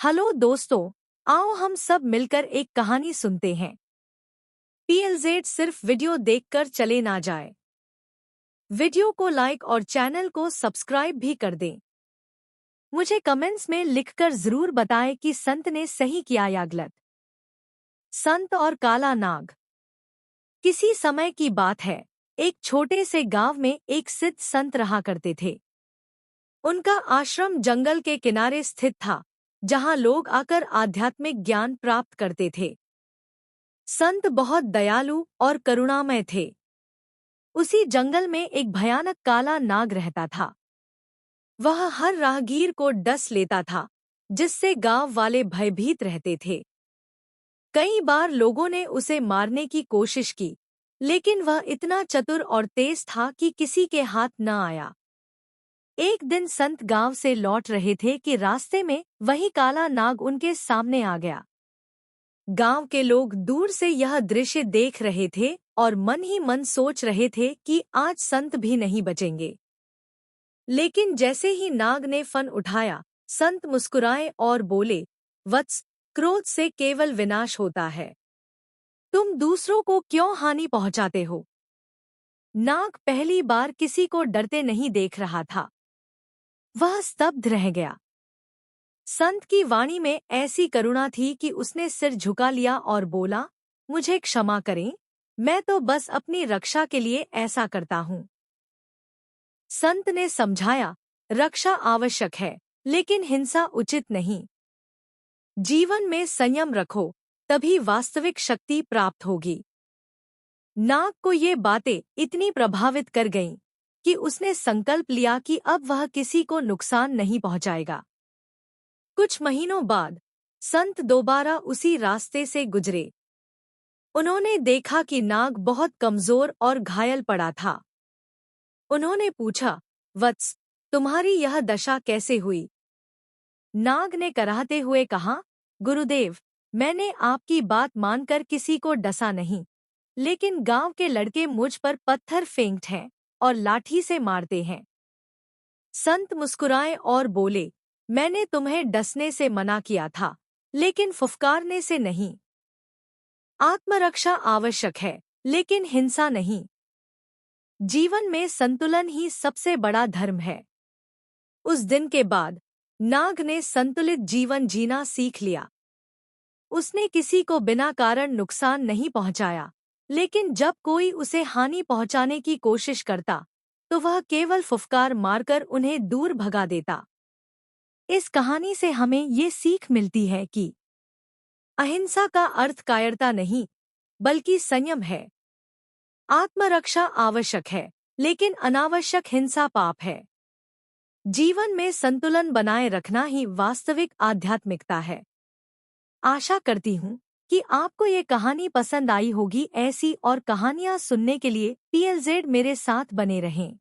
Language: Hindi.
हेलो दोस्तों, आओ हम सब मिलकर एक कहानी सुनते हैं। पीएलजेड सिर्फ वीडियो देखकर चले ना जाए। वीडियो को लाइक और चैनल को सब्सक्राइब भी कर दें। मुझे कमेंट्स में लिखकर जरूर बताएं कि संत ने सही किया या गलत। संत और काला नाग। किसी समय की बात है, एक छोटे से गांव में एक सिद्ध संत रहा करते थे। उनका आश्रम जंगल के किनारे स्थित था, जहां लोग आकर आध्यात्मिक ज्ञान प्राप्त करते थे। संत बहुत दयालु और करुणामय थे। उसी जंगल में एक भयानक काला नाग रहता था। वह हर राहगीर को डस लेता था, जिससे गांव वाले भयभीत रहते थे। कई बार लोगों ने उसे मारने की कोशिश की, लेकिन वह इतना चतुर और तेज था कि किसी के हाथ न आया। एक दिन संत गांव से लौट रहे थे कि रास्ते में वही काला नाग उनके सामने आ गया। गांव के लोग दूर से यह दृश्य देख रहे थे और मन ही मन सोच रहे थे कि आज संत भी नहीं बचेंगे। लेकिन जैसे ही नाग ने फन उठाया, संत मुस्कुराए और बोले, वत्स, क्रोध से केवल विनाश होता है। तुम दूसरों को क्यों हानि पहुंचाते हो? नाग पहली बार किसी को डरते नहीं देख रहा था। वह स्तब्ध रह गया। संत की वाणी में ऐसी करुणा थी कि उसने सिर झुका लिया और बोला, मुझे क्षमा करें, मैं तो बस अपनी रक्षा के लिए ऐसा करता हूँ। संत ने समझाया, रक्षा आवश्यक है, लेकिन हिंसा उचित नहीं। जीवन में संयम रखो, तभी वास्तविक शक्ति प्राप्त होगी। नाग को ये बातें इतनी प्रभावित कर गईं कि उसने संकल्प लिया कि अब वह किसी को नुकसान नहीं पहुंचाएगा। कुछ महीनों बाद संत दोबारा उसी रास्ते से गुजरे। उन्होंने देखा कि नाग बहुत कमजोर और घायल पड़ा था। उन्होंने पूछा, वत्स, तुम्हारी यह दशा कैसे हुई? नाग ने कराहते हुए कहा, गुरुदेव, मैंने आपकी बात मानकर किसी को डसा नहीं, लेकिन गांव के लड़के मुझ पर पत्थर फेंकते हैं और लाठी से मारते हैं। संत मुस्कुराए और बोले, मैंने तुम्हें डसने से मना किया था, लेकिन फुफकारने से नहीं। आत्मरक्षा आवश्यक है, लेकिन हिंसा नहीं। जीवन में संतुलन ही सबसे बड़ा धर्म है। उस दिन के बाद नाग ने संतुलित जीवन जीना सीख लिया। उसने किसी को बिना कारण नुकसान नहीं पहुंचाया, लेकिन जब कोई उसे हानि पहुंचाने की कोशिश करता, तो वह केवल फुफकार मारकर उन्हें दूर भगा देता। इस कहानी से हमें ये सीख मिलती है कि अहिंसा का अर्थ कायरता नहीं, बल्कि संयम है। आत्मरक्षा आवश्यक है, लेकिन अनावश्यक हिंसा पाप है। जीवन में संतुलन बनाए रखना ही वास्तविक आध्यात्मिकता है। आशा करती हूँ कि आपको ये कहानी पसंद आई होगी। ऐसी और कहानियाँ सुनने के लिए पीएलजेड मेरे साथ बने रहें।